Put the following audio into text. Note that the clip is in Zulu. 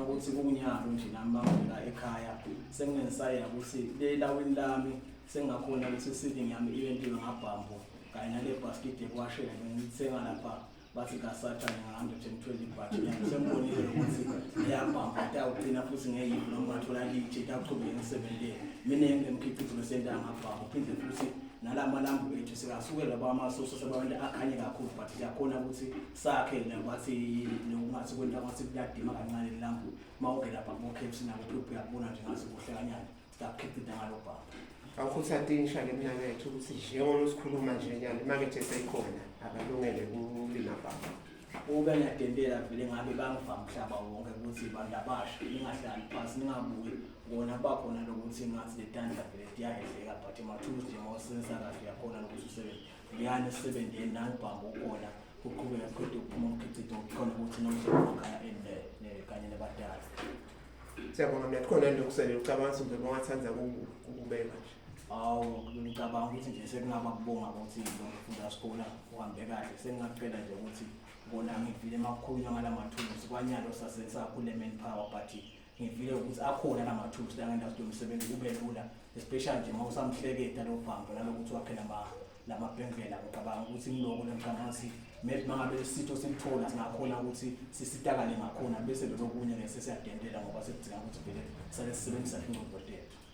ukuthi kunyalo nje nami bangifika ekhaya senginesayela ukuthi lelawini lami sengakhona ukuthi seeding yami iyenziwe ngabhambu kanye nale basket ekwashela ngithenga lapha bathi kasathane nga120 baht nyalo sembonile ukuthi iyabhamba utawugcina futhi ngeyiphi noma ungathola lithi taqhubeka ngisebenzele mina engimkhiqizo senta ngabhambu phinde futhi nalamalambu ethu sikasukela bamasoso sabantu akhanye kakhulu but siyakhona ukuthi sakhe nabathi nokungathi kwenta ngathi kuyadima kancane ilambu mawungena lapha ngokhepsi nabo phuphu uyabona nje ngathi kuhle kanyana siyakhipha ngalobha awufuthi atisha leminyaka yethu ukuthi njengoba usikhuluma nje nyalo imakethe seyikhona abalungele ukulima baba ube ngiyadendela vele ngabe bangivama umhlaba wonke ukuthi bantu abasha ningahlali phansi ningabuyi wona bakhona lokuthi ngathi le tandla vele tiyahehleka but emathulusi nje mawusenza kahle yakhona lokuthi usebenze uyana esebenzeni nangibhambo ukhona uqhubeka futhi ukuphuma umkhiqizo ukhona ukuthi nokusebenza kanye nebadala. Siyabonga mina khona into yokusele ucabanga ukuthi bongathanza ukubeka nje. Ngicabanga ukuthi nje sekungaba kubonga ukuthi ngifunda isikole uhambe kahle sengingaqela nje ukuthi bona ngivile emakhulunywa ngalamathulusi kwanyalo sasesakhule manpower but ngivile ukuthi akhona lamathulusi la ngendawo yomsebenzi kube lula especially nje mawusamhleketa lo bhambo nalokuthi waphela lamabhengela ngicabanga ukuthi ngiloko lemkhankaso maybe mangabe isitho silithola singakhona ukuthi sisitakale ngakhona bese lokunye ngeke sesiyadendela ngoba sekudinga ukuthi vele sale sisebenzisa ingqondo lethu.